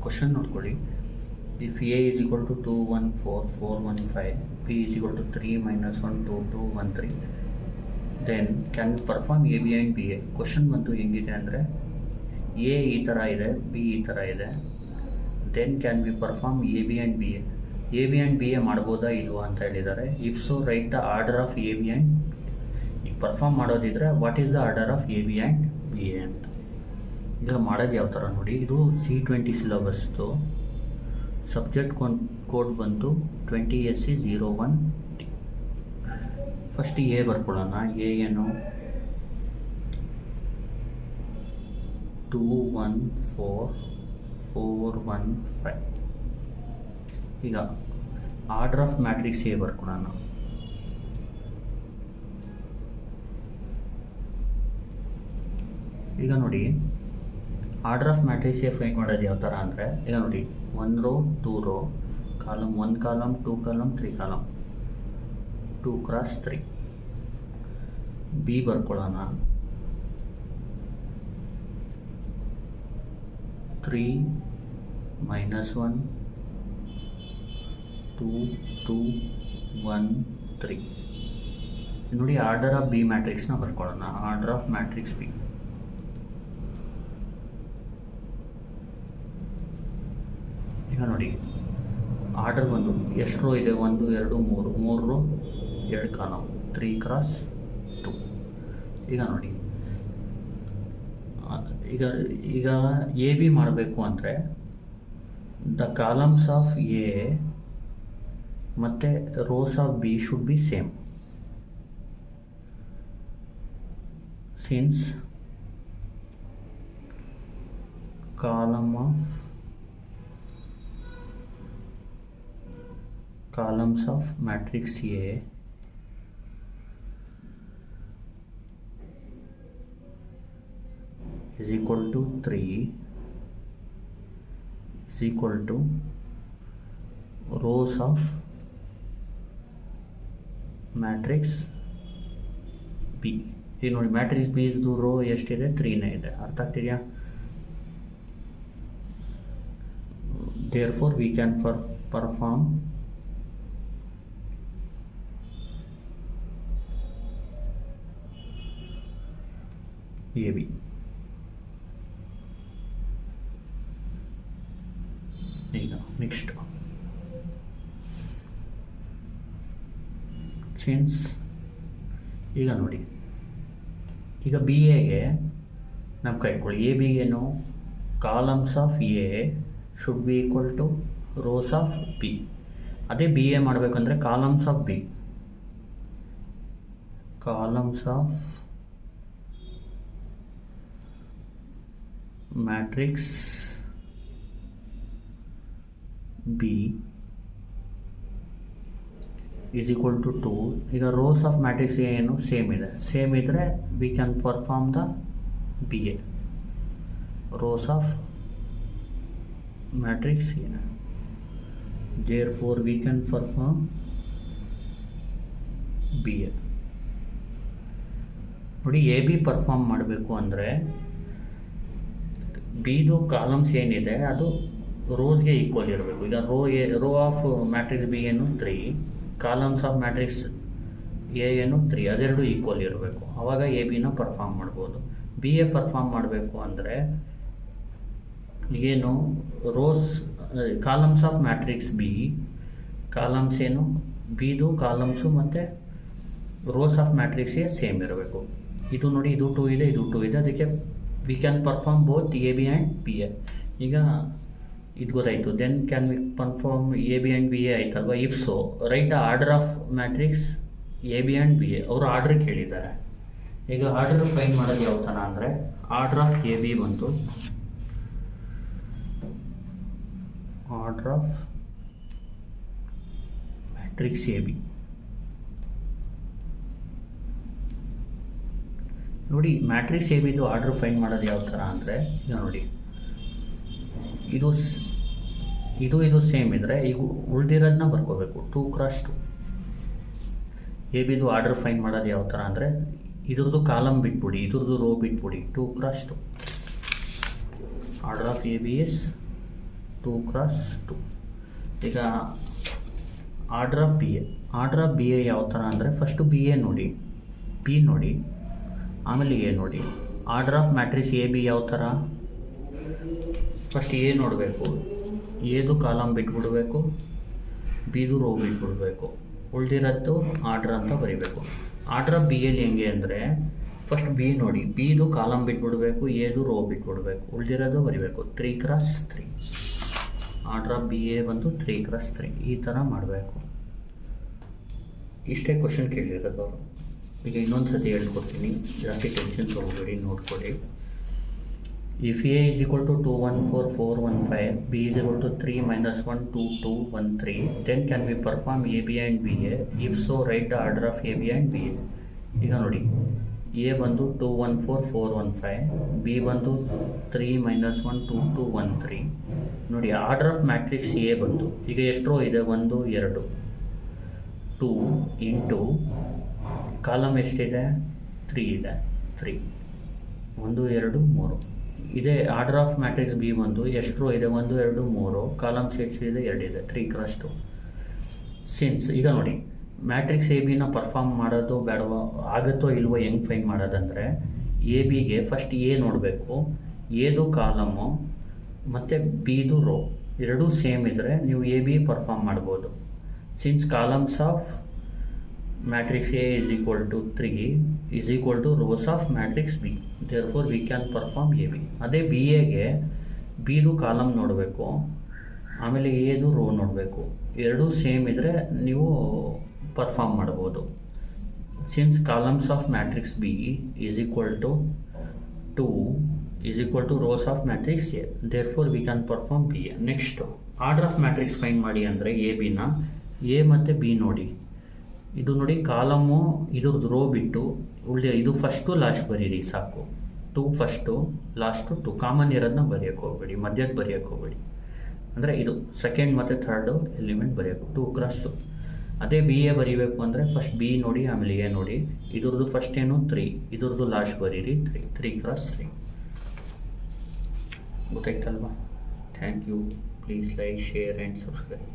Question ನೋಡ್ಕೊಳ್ಳಿ. If A is equal to 2 1 4 4 1 5, B is equal to 3 -1 2 2 1 3, then can you perform A B and B A. Question ಬಂತು ಹೆಂಗಿದೆ ಅಂದರೆ A ಈ ಥರ ಇದೆ, ಬಿ ಈ ಥರ ಇದೆ, then can we perform A B and B A. A B and B A ಮಾಡ್ಬೋದಾ ಇಲ್ವಾ ಅಂತ ಹೇಳಿದ್ದಾರೆ. If so write the order of A B and ಈಗ ಪರ್ಫಾರ್ಮ್ ಮಾಡೋದಿದ್ರೆ what is the order of A B and B A ಅಂತ. ಈಗ ಮಾಡೋದು ಯಾವ ಥರ ನೋಡಿ, ಇದು C20 ಸಿಲಬಸ್ದು ಸಬ್ಜೆಕ್ಟ್ ಕೋಡ್ ಬಂತು 20 SC 01D. ಫಸ್ಟ್ ಎ ಬರ್ಕೊಳ್ಳೋಣ. ಎ ಏನು 2 1 4 4 1 5. ಈಗ ಆರ್ಡರ್ ಆಫ್ ಮ್ಯಾಟ್ರಿಕ್ಸ್ ಎ ಬರ್ಕೊಳ್ಳೋಣ. ಈಗ ನೋಡಿ order of matrix A find ಮಾಡೋದು ಯಾವ ಥರ ಅಂದರೆ, ಈಗ ನೋಡಿ 1 row 2 row, column 1 column 2 column 3 column, 2 x 3. B ಬರ್ಕೊಳ್ಳೋಣ. 3 -1 2 2 1 3. ನೋಡಿ ಆರ್ಡರ್ ಆಫ್ ಬಿ ಮ್ಯಾಟ್ರಿಕ್ಸ್ನ ಬರ್ಕೊಳ್ಳೋಣ. Order of matrix B. ಈಗ ನೋಡಿ ಆರ್ಡರ್ ಬಂದು ಎಷ್ಟು ರೋ ಇದೆ, 1 2 3 3 ರೋ 2 ಕಾಲಮ್, 3 x 2. ಈಗ ನೋಡಿ ಈಗ ಎ ಬಿ ಮಾಡಬೇಕು ಅಂದರೆ ದ ಕಾಲಮ್ಸ್ ಆಫ್ ಎ ಮತ್ತು rose of B should be same. Since columns of matrix A is equal to 3 is equal to rows of matrix B. ಈಗ ನೋಡಿ matrix B ಇದ್ದು rho ಎಷ್ಟಿದೆ, 3ನೇ ಇದೆ. ಅರ್ಥ ಆಗ್ತಿದೆಯಾ? therefore we can perform AB. ಈಗ ನೆಕ್ಸ್ಟ್ ಸಿನ್ಸ್ ಈಗ ನೋಡಿ ಈಗ ಬಿ ಎಗೆ ನಾವು ಕೈಕೊಳ್ಳಿ. ಎ ಬಿಗೇನು columns of A should be equal to rows of B. ಅದೇ ಬಿ ಎ ಮಾಡಬೇಕಂದ್ರೆ columns of B, columns of matrix B is equal to 2. ಈಗ ರೋಸ್ ಆಫ್ ಮ್ಯಾಟ್ರಿಕ್ಸ್ ಏನು ಸೇಮ್ ಇದೆ, ಸೇಮ್ ಇದ್ದರೆ we can perform the B A. Rows of matrix A, therefore we can perform B A. ನೋಡಿ A B perform ಮಾಡಬೇಕು ಅಂದರೆ ಬಿದು columns ಏನಿದೆ ಅದು ರೋಸ್ಗೆ equal ಇರಬೇಕು. ಈಗ ರೋ ಆಫ್ ಮ್ಯಾಟ್ರಿಕ್ಸ್ ಬಿ ಏನು 3, ಕಾಲಮ್ಸ್ ಆಫ್ ಮ್ಯಾಟ್ರಿಕ್ಸ್ ಎ ಏನು 3, ಅದೆರಡು ಈಕ್ವಲ್ ಇರಬೇಕು. ಆವಾಗ ಎ ಬಿನ ಪರ್ಫಾರ್ಮ್ ಮಾಡ್ಬೋದು. ಬಿ ಎ ಪರ್ಫಾರ್ಮ್ ಮಾಡಬೇಕು ಅಂದರೆ ಏನು rose columns of matrix B, columns ಏನು ಬಿದು ಕಾಲಮ್ಸು ಮತ್ತು rose of matrix A same ಇರಬೇಕು. ಇದು ನೋಡಿ ಇದು 2 ಇದೆ, ಇದು 2 ಇದೆ, ಅದಕ್ಕೆ we can perform both A B and B A. ಈಗ ಇದು ಗೊತ್ತಾಯಿತು. Then can we perform A B and B A ಆಯ್ತಲ್ವ. If so write the order of matrix A B and B A. ಅವರು ಆರ್ಡರ್ ಕೇಳಿದ್ದಾರೆ. ಈಗ order find ಮಾಡೋದು ಯಾವ ಥರ ಅಂದರೆ ಆರ್ಡರ್ ಆಫ್ ಎ ಬಿ ಬಂತು, order of matrix A B. ನೋಡಿ ಮ್ಯಾಟ್ರಿಕ್ಸ್ ಎ ಬಿದು ಆರ್ಡರ್ ಫೈಂಡ್ ಮಾಡೋದು ಯಾವ ಥರ ಅಂದರೆ ಈಗ ನೋಡಿ ಇದು ಸೇಮ್ ಇದ್ದರೆ ಈಗ ಉಳಿದಿರೋದನ್ನ ಬರ್ಕೋಬೇಕು. 2 x 2. ಎ ಬಿದು ಆರ್ಡರ್ ಫೈಂಡ್ ಮಾಡೋದು ಯಾವ ಥರ ಅಂದರೆ ಇದ್ರದ್ದು ಕಾಲಮ್ ಬಿಟ್ಬಿಡಿ, ಇದ್ರದ್ದು ರೋ ಬಿಟ್ಬಿಡಿ. 2 x 2. Order of A B is 2 cross 2. ಈಗ ಆರ್ಡರ್ ಆಫ್ ಬಿ ಎ ಯಾವ ಥರ ಅಂದರೆ ಫಸ್ಟು ಬಿ ಎ ನೋಡಿ, ಪಿ ನೋಡಿ, ಆಮೇಲೆ ಎ ನೋಡಿ. Order of matrix A B ಯಾವ ಥರ, ಫಸ್ಟ್ ಎ ನೋಡಬೇಕು, ಎದು ಕಾಲಮ್ ಬಿಟ್ಬಿಡ್ಬೇಕು, ಬಿದು ರೋ ಬಿಟ್ಬಿಡ್ಬೇಕು, ಉಳಿದಿರೋದು ಆರ್ಡ್ರ್ ಅಂತ ಬರೀಬೇಕು. ಆರ್ಡರ್ ಆಫ್ ಬಿ ಎಲ್ಲಿ ಹೆಂಗೆ ಅಂದರೆ ಫಸ್ಟ್ ಬಿ ನೋಡಿ, ಬಿದು ಕಾಲಮ್ ಬಿಟ್ಬಿಡ್ಬೇಕು, ಎದು ರೋ ಬಿಟ್ಬಿಡ್ಬೇಕು, ಉಳಿದಿರೋದು ಬರೀಬೇಕು. 3 cross 3. Order of B A ಬಂದು 3 ಕ್ರಾಸ್ 3 ಈ ಥರ ಮಾಡಬೇಕು. ಇಷ್ಟೇ ಕ್ವಶನ್ ಕೇಳಿರೋದು ಅವರು. ಈಗ ಇನ್ನೊಂದು ಸತಿ ಹೇಳ್ಕೊಡ್ತೀನಿ, ಜಾಸ್ತಿ ಟೆನ್ಷನ್ ತೊಗೋಬೇಡಿ, ನೋಡ್ಕೊಳ್ಳಿ. If A is equal to 2 1 4 4 1 5, B is equal to 3 minus 1 2 2 1 3, then can we perform AB and BA? If so, write the order of AB and BA. ಈಗ ನೋಡಿ, A ಬಂದು 2 1 4 4 1 5, B ಬಂದು 3 minus 1 2 2 1 3. ನೋಡಿ, ಆರ್ಡರ್ ಆಫ್ ಮ್ಯಾಟ್ರಿಕ್ಸ್ A ಬಂದು ಈಗ ಎಷ್ಟು rho ಇದೆ, 1 2, 2 into column ಎಷ್ಟಿದೆ, 3 ಇದೆ, 3 1 2 3. ಇದೇ ಆರ್ಡರ್ ಆಫ್ ಮ್ಯಾಟ್ರಿಕ್ಸ್ ಬಿ ಬಂದು ಎಷ್ಟು ರೋ ಇದೆ, 1 2 3, ಕಾಲಮ್ಸ್ ಎಷ್ಟಿದೆ, 2 ಇದೆ, 3 ಕ್ರಾಸ್ 2. ಸಿನ್ಸ್ ಈಗ ನೋಡಿ, ಮ್ಯಾಟ್ರಿಕ್ಸ್ ಎ ಬಿನ ಪರ್ಫಾರ್ಮ್ ಮಾಡೋದು ಬೇಡವೋ, ಆಗುತ್ತೋ ಇಲ್ವೋ ಹೆಂಗೆ ಫೈನ್ ಮಾಡೋದಂದರೆ, ಎ ಬಿಗೆ ಫಸ್ಟ್ ಎ ನೋಡಬೇಕು, ಎದು ಕಾಲಮು ಮತ್ತು ಬಿದು ರೋ ಎರಡೂ ಸೇಮ್ ಇದ್ದರೆ ನೀವು ಎ ಬಿ ಪರ್ಫಾರ್ಮ್ ಮಾಡ್ಬೋದು. Since columns of matrix A is equal to 3 is equal to rows of matrix B, therefore we can perform AB. ಅದೇ ಬಿ ಎಗೆ ಬಿದು ಕಾಲಮ್ ನೋಡಬೇಕು, ಆಮೇಲೆ ಎದು ರೋ ನೋಡಬೇಕು, ಎರಡೂ ಸೇಮ್ ಇದ್ದರೆ ನೀವು ಪರ್ಫಾರ್ಮ್ ಮಾಡ್ಬೋದು. Since columns of matrix B is equal to 2 is equal to rows of matrix A, therefore we can perform B. Next order of matrix find ಮಾಡಿ ಅಂದರೆ ಎ ಬಿನ ಎ ಮತ್ತು ಬಿ ನೋಡಿ, ಇದು ನೋಡಿ ಕಾಲಮು ಇದ್ರದ್ದು ರೋ ಬಿಟ್ಟು ಉಳಿದ ಇದು ಫಸ್ಟು ಲಾಸ್ಟ್ ಬರೀರಿ ಸಾಕು. 2 ಫಸ್ಟು, ಲಾಸ್ಟು 2, ಕಾಮನ್ ಇರೋದನ್ನ ಬರೆಯೋಕ್ಕೆ ಹೋಗ್ಬೇಡಿ, ಮಧ್ಯಕ್ಕೆ ಬರೆಯೋಕ್ಕೆ ಹೋಗ್ಬೇಡಿ. ಅಂದರೆ ಇದು ಸೆಕೆಂಡ್ ಮತ್ತು ಥರ್ಡು ಎಲಿಮೆಂಟ್ ಬರೆಯೋದು 2 ಕ್ರಾಸ್ 2. ಅದೇ ಬಿ ಎ ಬರೀಬೇಕು ಅಂದರೆ ಫಸ್ಟ್ ಬಿ ನೋಡಿ, ಆಮೇಲೆ ಎ ನೋಡಿ, ಇದ್ರದ್ದು ಫಸ್ಟ್ ಏನು 3, ಇದ್ರದ್ದು ಲಾಸ್ಟ್ ಬರೀರಿ 3 ಕ್ರಾಸ್ 3. ಗೊತ್ತಾಯ್ತಲ್ವಾ? Thank you. Please like, share and subscribe.